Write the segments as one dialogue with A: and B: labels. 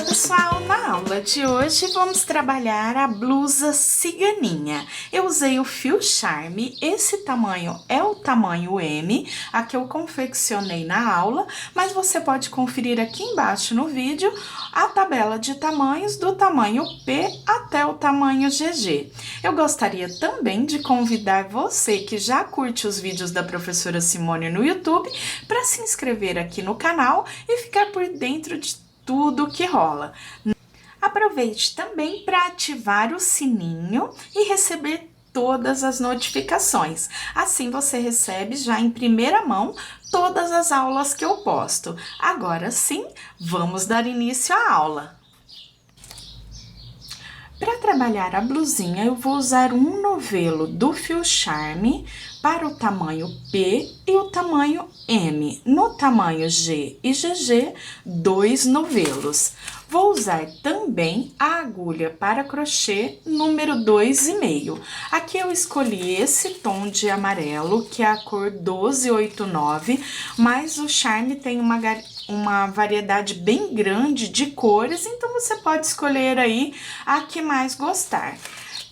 A: Pessoal, na aula de hoje vamos trabalhar a blusa ciganinha. Eu usei o fio Charme, esse tamanho é o tamanho M, a que eu confeccionei na aula, mas você pode conferir aqui embaixo no vídeo a tabela de tamanhos do tamanho P até o tamanho GG. Eu gostaria também de convidar você que já curte os vídeos da professora Simone no YouTube para se inscrever aqui no canal e ficar por dentro de tudo que rola. Aproveite também para ativar o sininho e receber todas as notificações. Assim você recebe já em primeira mão todas as aulas que eu posto. Agora sim, vamos dar início à aula. Para trabalhar a blusinha, eu vou usar um novelo do fio Charme para o tamanho P e o tamanho M. No tamanho G e GG, 2 novelos. Vou usar também a agulha para crochê número 2,5. Aqui eu escolhi esse tom de amarelo, que é a cor 1289, mas o Charme tem uma variedade bem grande de cores, então você pode escolher aí a que mais gostar.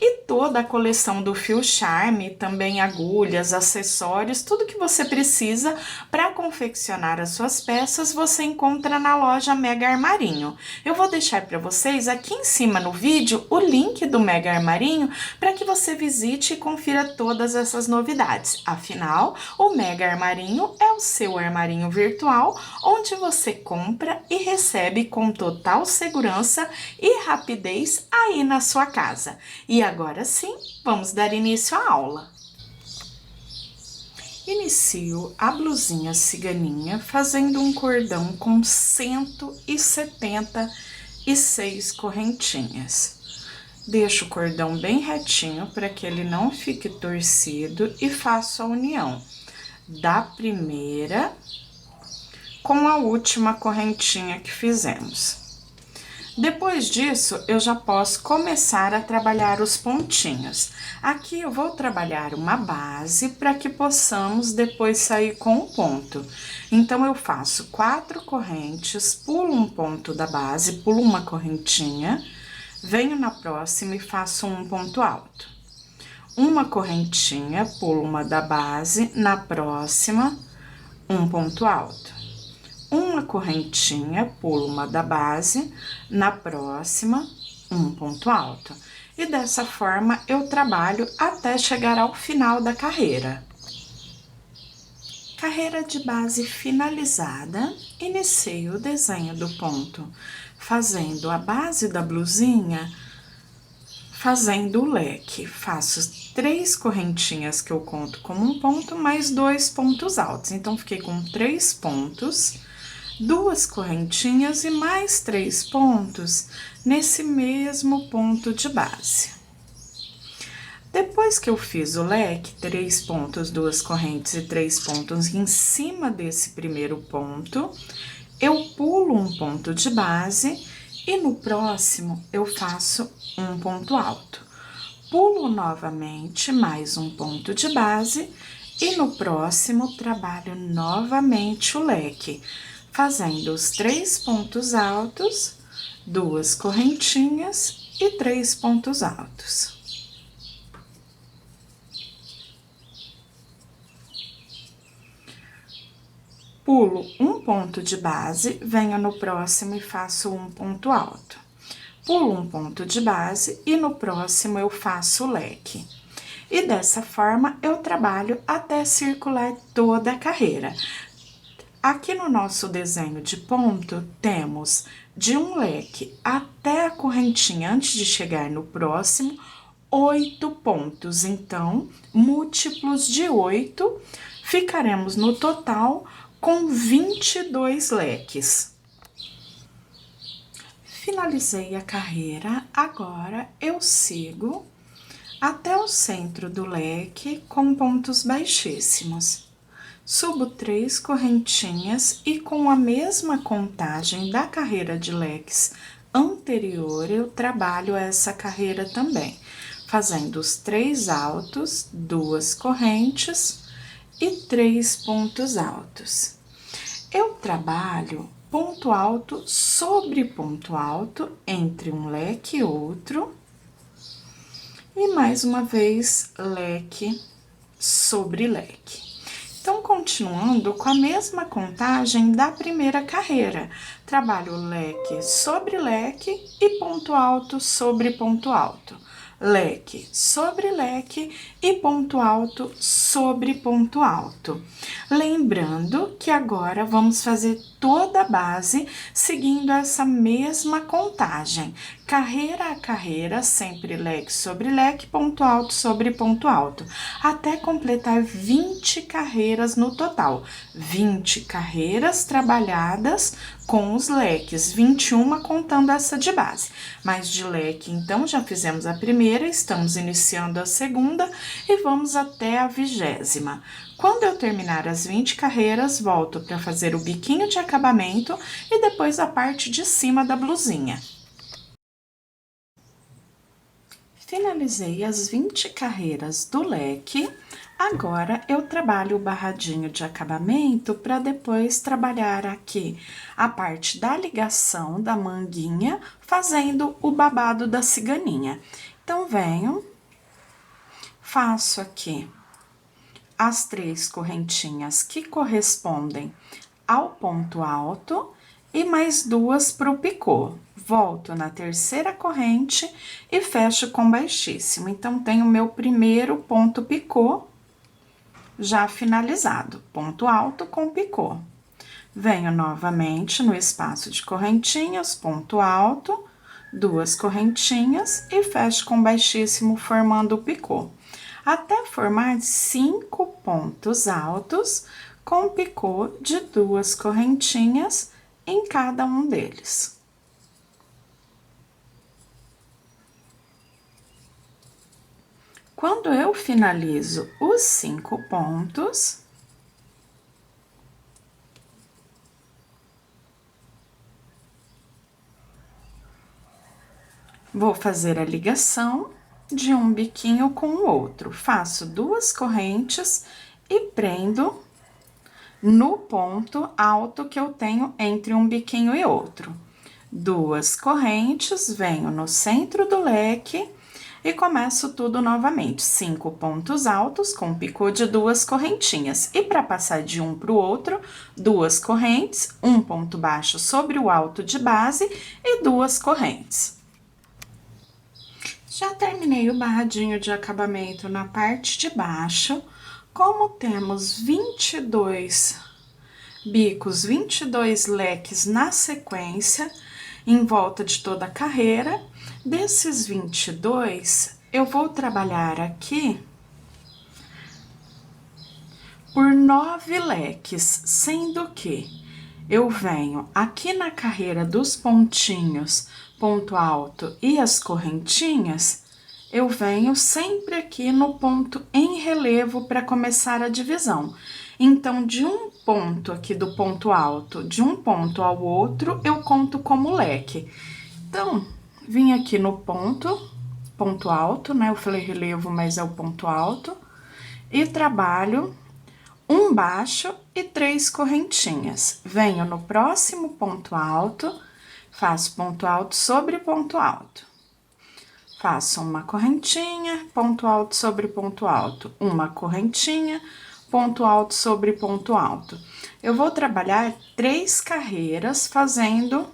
A: E toda a coleção do fio Charme, também agulhas, acessórios, tudo que você precisa para confeccionar as suas peças, você encontra na loja Mega Armarinho. Eu vou deixar para vocês aqui em cima no vídeo o link do Mega Armarinho para que você visite e confira todas essas novidades. Afinal, o Mega Armarinho é o seu armarinho virtual, onde você compra e recebe com total segurança e rapidez aí na sua casa. E agora sim, vamos dar início à aula. Inicio a blusinha ciganinha fazendo um cordão com 176 correntinhas. Deixo o cordão bem retinho para que ele não fique torcido e faço a união da primeira com a última correntinha que fizemos. Depois disso, eu já posso começar a trabalhar os pontinhos. Aqui eu vou trabalhar uma base para que possamos depois sair com um ponto. Então, eu faço 4 correntes, pulo um ponto da base, pulo uma correntinha, venho na próxima e faço um ponto alto. Uma correntinha, pulo uma da base, na próxima, um ponto alto. Uma correntinha, pulo uma da base, na próxima, um ponto alto. E dessa forma, eu trabalho até chegar ao final da carreira. Carreira de base finalizada, iniciei o desenho do ponto, fazendo a base da blusinha, fazendo o leque. Faço 3 correntinhas que eu conto como um ponto, mais 2 pontos altos. Então, fiquei com 3 pontos, 2 correntinhas e mais 3 pontos nesse mesmo ponto de base. Depois que eu fiz o leque, 3 pontos, 2 correntes e 3 pontos em cima desse primeiro ponto, eu pulo um ponto de base e no próximo eu faço um ponto alto. Pulo novamente mais um ponto de base e no próximo trabalho novamente o leque, fazendo os 3 pontos altos, 2 correntinhas e 3 pontos altos. Pulo um ponto de base, venho no próximo e faço um ponto alto. Pulo um ponto de base e no próximo eu faço o leque. E dessa forma eu trabalho até circular toda a carreira. Aqui no nosso desenho de ponto, temos de um leque até a correntinha antes de chegar no próximo, 8 pontos. Então, múltiplos de 8, ficaremos no total com 22 leques. Finalizei a carreira, agora eu sigo até o centro do leque com pontos baixíssimos. Subo 3 correntinhas e com a mesma contagem da carreira de leques anterior, eu trabalho essa carreira também, fazendo os 3 altos, 2 correntes e 3 pontos altos. Eu trabalho ponto alto sobre ponto alto entre um leque e outro. E mais uma vez, leque sobre leque. Então, continuando com a mesma contagem da primeira carreira, trabalho leque sobre leque e ponto alto sobre ponto alto. Leque sobre leque e ponto alto sobre ponto alto. Lembrando que agora vamos fazer toda a base seguindo essa mesma contagem. Carreira a carreira, sempre leque sobre leque, ponto alto sobre ponto alto, até completar 20 carreiras no total. 20 carreiras trabalhadas com os leques, 21 contando essa de base. Mas de leque, então, já fizemos a primeira, estamos iniciando a segunda e vamos até a 20ª. Quando eu terminar as 20 carreiras, volto para fazer o biquinho de acabamento e depois a parte de cima da blusinha. Finalizei as 20 carreiras do leque, agora eu trabalho o barradinho de acabamento para depois trabalhar aqui a parte da ligação da manguinha, fazendo o babado da ciganinha. Então, venho, faço aqui as 3 correntinhas que correspondem ao ponto alto e mais 2 para o picô. Volto na terceira corrente e fecho com baixíssimo. Então, tenho o meu primeiro ponto picô já finalizado, ponto alto com picô. Venho novamente no espaço de correntinhas, ponto alto, 2 correntinhas e fecho com baixíssimo, formando o picô. Até formar 5 pontos altos com picô de 2 correntinhas em cada um deles. Quando eu finalizo os 5 pontos, vou fazer a ligação de um biquinho com o outro. Faço 2 correntes e prendo no ponto alto que eu tenho entre um biquinho e outro. 2 correntes, venho no centro do leque e começo tudo novamente. 5 pontos altos com picô de 2 correntinhas. E para passar de um para o outro, 2 correntes, um ponto baixo sobre o alto de base e 2 correntes. Já terminei o barradinho de acabamento na parte de baixo. Como temos 22 bicos, 22 leques na sequência, em volta de toda a carreira, desses 22, eu vou trabalhar aqui por 9 leques, sendo que eu venho aqui na carreira dos pontinhos, ponto alto e as correntinhas, eu venho sempre aqui no ponto em relevo para começar a divisão. Então, de um ponto aqui do ponto alto, de um ponto ao outro, eu conto como leque. Então, vim aqui no ponto alto, né? Eu falei relevo, mas é o ponto alto, e trabalho um baixo e 3 correntinhas. Venho no próximo ponto alto, faço ponto alto sobre ponto alto. Faço uma correntinha, ponto alto sobre ponto alto, uma correntinha, ponto alto sobre ponto alto. Eu vou trabalhar 3 carreiras fazendo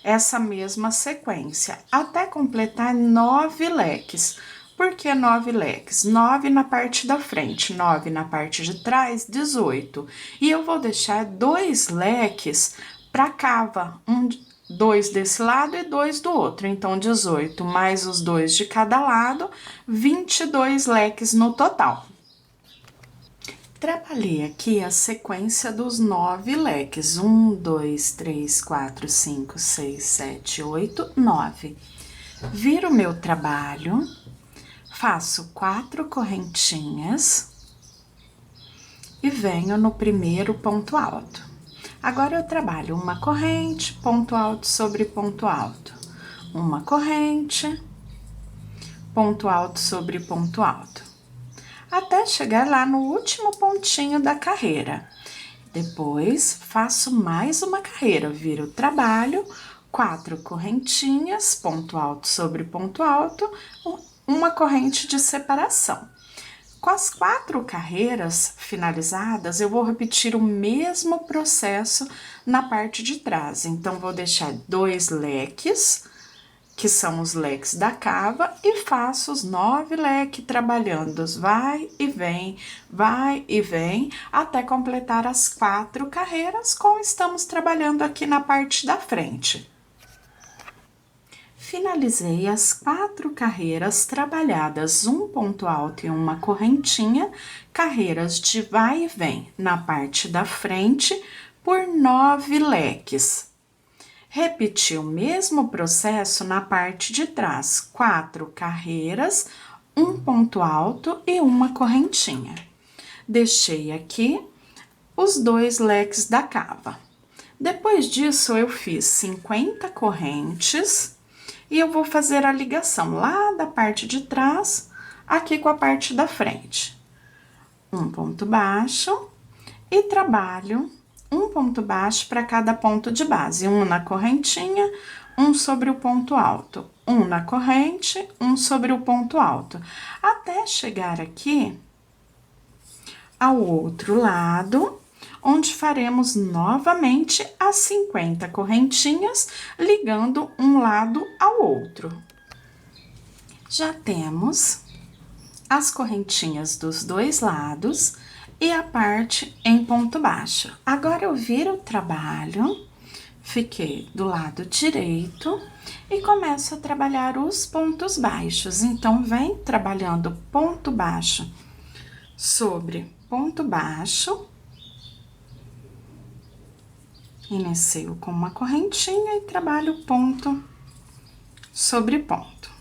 A: essa mesma sequência, até completar 9 leques. Por que 9 leques? 9 na parte da frente, 9 na parte de trás, 18. E eu vou deixar 2 leques para cava, 2 desse lado e 2 do outro. Então, 18 mais os 2 de cada lado, 22 leques no total. Trabalhei aqui a sequência dos 9 leques. 1, 2, 3, 4, 5, 6, 7, 8, 9. Viro o meu trabalho, faço 4 correntinhas e venho no primeiro ponto alto. Agora, eu trabalho uma corrente, ponto alto sobre ponto alto. Uma corrente, ponto alto sobre ponto alto. Até chegar lá no último pontinho da carreira. Depois, faço mais uma carreira, viro o trabalho, 4 correntinhas, ponto alto sobre ponto alto, uma corrente de separação. Com as 4 carreiras finalizadas, eu vou repetir o mesmo processo na parte de trás. Então, vou deixar 2 leques, que são os leques da cava, e faço os 9 leques trabalhando, vai e vem, até completar as 4 carreiras, como estamos trabalhando aqui na parte da frente. Finalizei as 4 carreiras trabalhadas, um ponto alto e uma correntinha, carreiras de vai e vem na parte da frente, por 9 leques. Repeti o mesmo processo na parte de trás, 4 carreiras, um ponto alto e uma correntinha. Deixei aqui os 2 leques da cava. Depois disso, eu fiz 50 correntes e eu vou fazer a ligação lá da parte de trás, aqui com a parte da frente. Um ponto baixo e trabalho um ponto baixo para cada ponto de base, um na correntinha, um sobre o ponto alto, um na corrente, um sobre o ponto alto, até chegar aqui ao outro lado, onde faremos novamente as 50 correntinhas, ligando um lado ao outro. Já temos as correntinhas dos 2 lados e a parte em ponto baixo. Agora, eu viro o trabalho, fiquei do lado direito e começo a trabalhar os pontos baixos. Então, vem trabalhando ponto baixo sobre ponto baixo. Inicio com uma correntinha e trabalho ponto sobre ponto.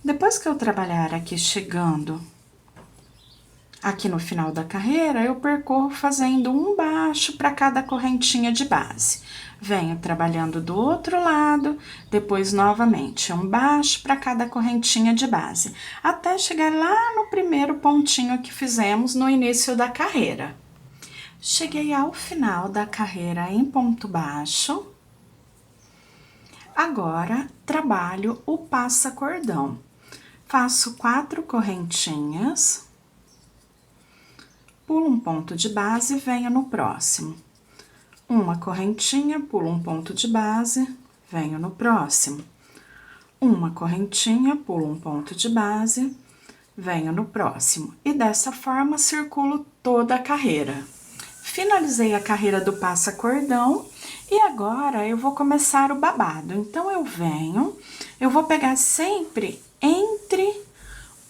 A: Depois que eu trabalhar aqui chegando aqui no final da carreira, eu percorro fazendo um baixo para cada correntinha de base. Venho trabalhando do outro lado, depois novamente um baixo para cada correntinha de base, até chegar lá no primeiro pontinho que fizemos no início da carreira. Cheguei ao final da carreira em ponto baixo. Agora, trabalho o passa-cordão. Faço 4 correntinhas, pulo um ponto de base e venho no próximo. Uma correntinha, pulo um ponto de base, venho no próximo. Uma correntinha, pulo um ponto de base, venho no próximo. E dessa forma, circulo toda a carreira. Finalizei a carreira do passa-cordão e agora eu vou começar o babado. Então, eu vou pegar sempre entre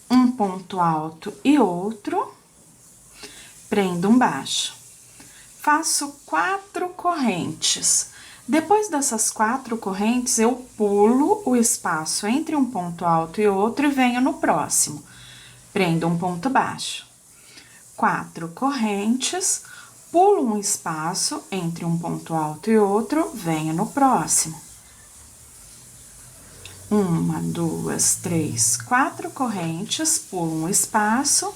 A: um ponto alto e outro, prendo um baixo. Faço 4 correntes. Depois dessas 4 correntes, eu pulo o espaço entre um ponto alto e outro e venho no próximo. Prendo um ponto baixo. 4 correntes, pulo um espaço entre um ponto alto e outro, venho no próximo. 1, 2, 3, 4 correntes, pulo um espaço,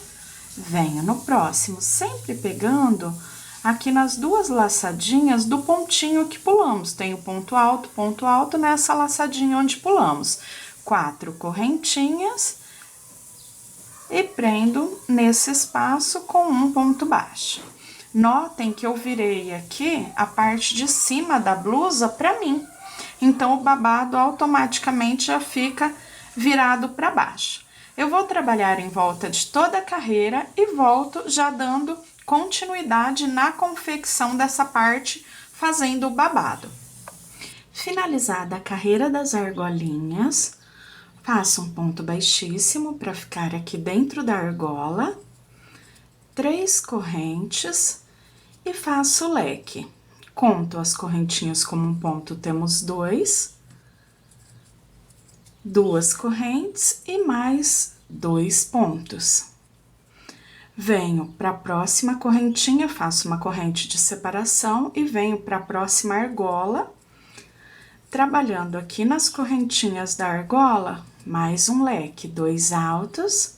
A: venho no próximo, sempre pegando aqui nas 2 laçadinhas do pontinho que pulamos. Tem o ponto alto nessa laçadinha onde pulamos. 4 correntinhas e prendo nesse espaço com um ponto baixo. Notem que eu virei aqui a parte de cima da blusa para mim. Então, o babado automaticamente já fica virado para baixo. Eu vou trabalhar em volta de toda a carreira e volto já dando continuidade na confecção dessa parte, fazendo o babado. Finalizada a carreira das argolinhas, faço um ponto baixíssimo para ficar aqui dentro da argola, 3 correntes e faço o leque. Conto as correntinhas como um ponto, temos 2 correntes e mais 2 pontos. Venho para a próxima correntinha, faço uma corrente de separação e venho para a próxima argola, trabalhando aqui nas correntinhas da argola, mais um leque, 2 altos,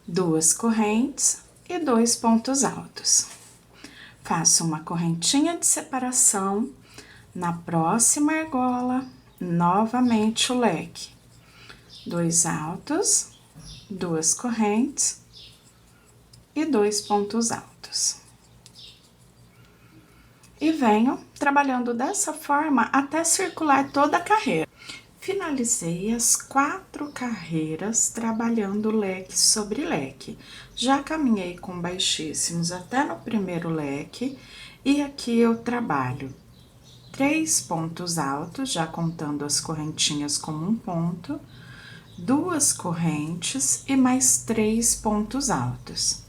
A: 2 correntes e 2 pontos altos. Faço uma correntinha de separação, na próxima argola, novamente o leque. 2 altos, 2 correntes e 2 pontos altos. E venho trabalhando dessa forma até circular toda a carreira. Finalizei as 4 carreiras trabalhando leque sobre leque. Já caminhei com baixíssimos até no primeiro leque e aqui eu trabalho 3 pontos altos, já contando as correntinhas como um ponto, 2 correntes e mais 3 pontos altos.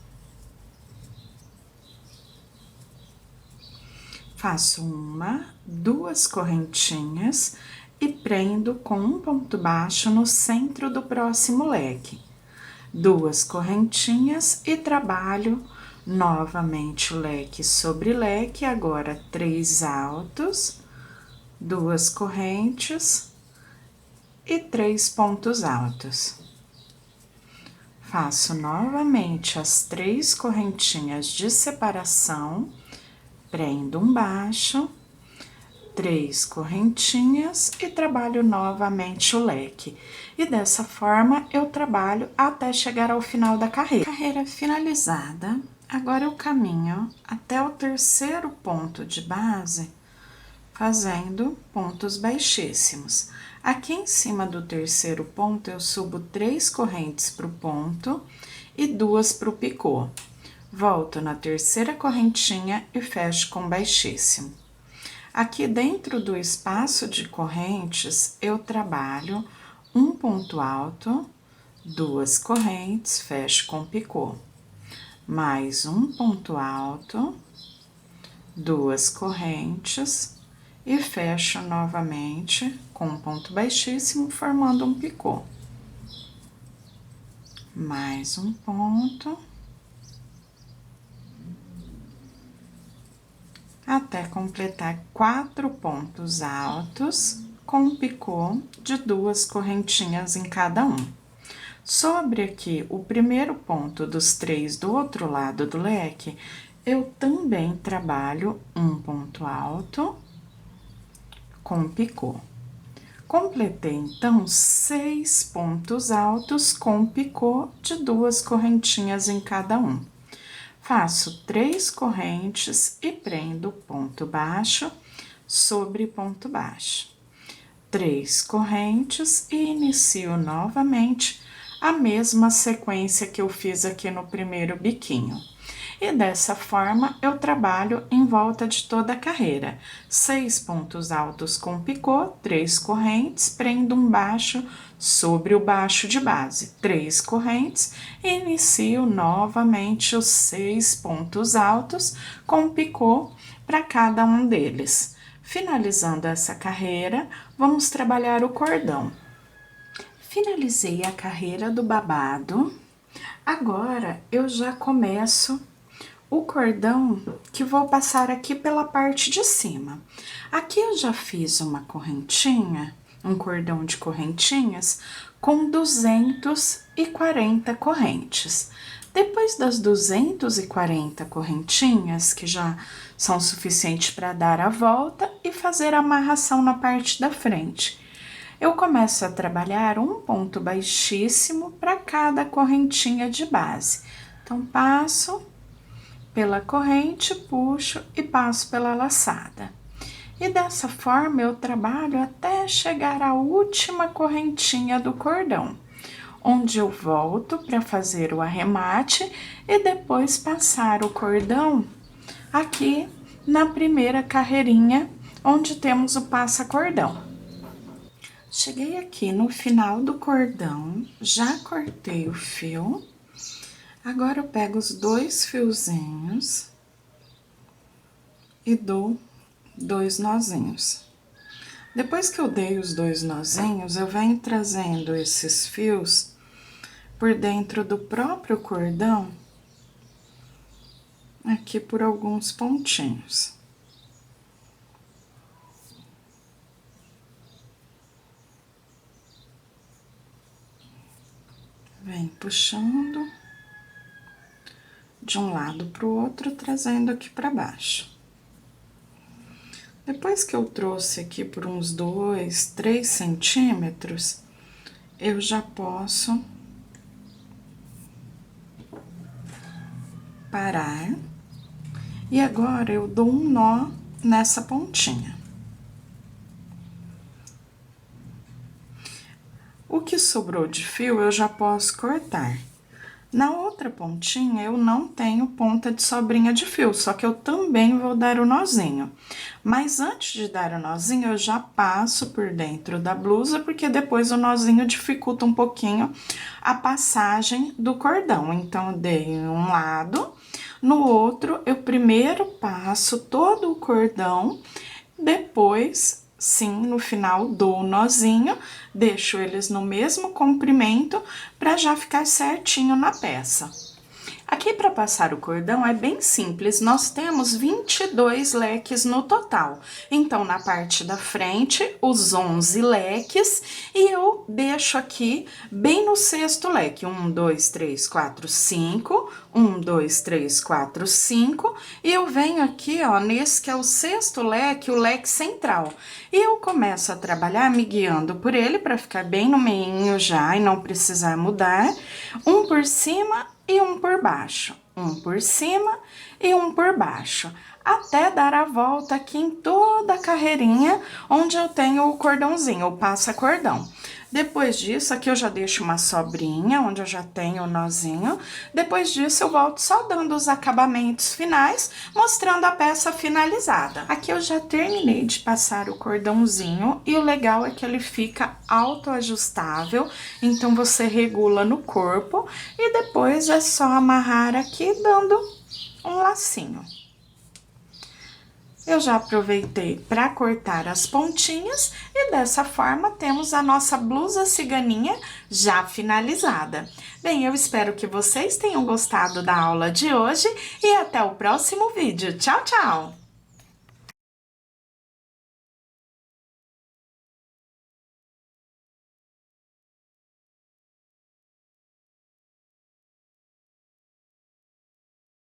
A: Faço 1, 2 correntinhas e prendo com um ponto baixo no centro do próximo leque. 2 correntinhas e trabalho novamente o leque sobre leque, agora 3 altos, 2 correntes e 3 pontos altos. Faço novamente as 3 correntinhas de separação, prendo um baixo, 3 correntinhas e trabalho novamente o leque. E dessa forma, eu trabalho até chegar ao final da carreira. Carreira finalizada, agora eu caminho até o terceiro ponto de base, fazendo pontos baixíssimos. Aqui em cima do terceiro ponto, eu subo 3 correntes para o ponto e 2 para o picô. Volto na terceira correntinha e fecho com baixíssimo. Aqui dentro do espaço de correntes, eu trabalho um ponto alto, 2 correntes, fecho com picô. Mais um ponto alto, 2 correntes e fecho novamente com um ponto baixíssimo, formando um picô. Mais um ponto. Até completar 4 pontos altos com um picô de 2 correntinhas em cada um. Sobre aqui o primeiro ponto dos 3 do outro lado do leque, eu também trabalho um ponto alto com picô. Completei, então, 6 pontos altos com picô de 2 correntinhas em cada um. Faço 3 correntes e prendo ponto baixo sobre ponto baixo. 3 correntes e inicio novamente a mesma sequência que eu fiz aqui no primeiro biquinho. E dessa forma, eu trabalho em volta de toda a carreira. 6 pontos altos com picô, 3 correntes, prendo um baixo sobre o baixo de base, 3 correntes, e inicio novamente os 6 pontos altos com picô para cada um deles. Finalizando essa carreira, vamos trabalhar o cordão. Finalizei a carreira do babado, agora eu já começo o cordão que vou passar aqui pela parte de cima. Aqui eu já fiz uma correntinha, um cordão de correntinhas com 240 correntes. Depois das 240 correntinhas, que já são suficientes para dar a volta e fazer a amarração na parte da frente, eu começo a trabalhar um ponto baixíssimo para cada correntinha de base. Então, passo pela corrente, puxo e passo pela laçada. E dessa forma, eu trabalho até chegar à última correntinha do cordão, onde eu volto para fazer o arremate e depois passar o cordão aqui na primeira carreirinha, onde temos o passa-cordão. Cheguei aqui no final do cordão, já cortei o fio. Agora, eu pego os 2 fiozinhos e dou 2 nozinhos. Depois que eu dei os 2 nozinhos, eu venho trazendo esses fios por dentro do próprio cordão, aqui por alguns pontinhos. Vem puxando de um lado pro outro, trazendo aqui pra baixo. Depois que eu trouxe aqui por uns 2, 3 centímetros, eu já posso parar. E agora, eu dou um nó nessa pontinha. O que sobrou de fio, eu já posso cortar. Na outra pontinha, eu não tenho ponta de sobrinha de fio, só que eu também vou dar o nozinho. Mas antes de dar o nozinho, eu já passo por dentro da blusa, porque depois o nozinho dificulta um pouquinho a passagem do cordão. Então, eu dei em um lado, no outro, eu primeiro passo todo o cordão, depois... Sim, no final dou o nozinho, deixo eles no mesmo comprimento para já ficar certinho na peça. Aqui para passar o cordão é bem simples, nós temos 22 leques no total. Então, na parte da frente, os 11 leques, e eu deixo aqui bem no sexto leque. 1, 2, 3, 4, 5, 1, 2, 3, 4, 5, e eu venho aqui, ó, nesse que é o sexto leque, o leque central. E eu começo a trabalhar me guiando por ele, para ficar bem no meinho já e não precisar mudar. Um por cima e um por baixo, um por cima e um por baixo, até dar a volta aqui em toda a carreirinha onde eu tenho o cordãozinho, o passa-cordão. Depois disso, aqui eu já deixo uma sobrinha, onde eu já tenho o nozinho. Depois disso, eu volto só dando os acabamentos finais, mostrando a peça finalizada. Aqui eu já terminei de passar o cordãozinho, e o legal é que ele fica autoajustável, então você regula no corpo, e depois é só amarrar aqui, dando um lacinho. Eu já aproveitei para cortar as pontinhas e dessa forma temos a nossa blusa ciganinha já finalizada. Bem, eu espero que vocês tenham gostado da aula de hoje e até o próximo vídeo. Tchau, tchau!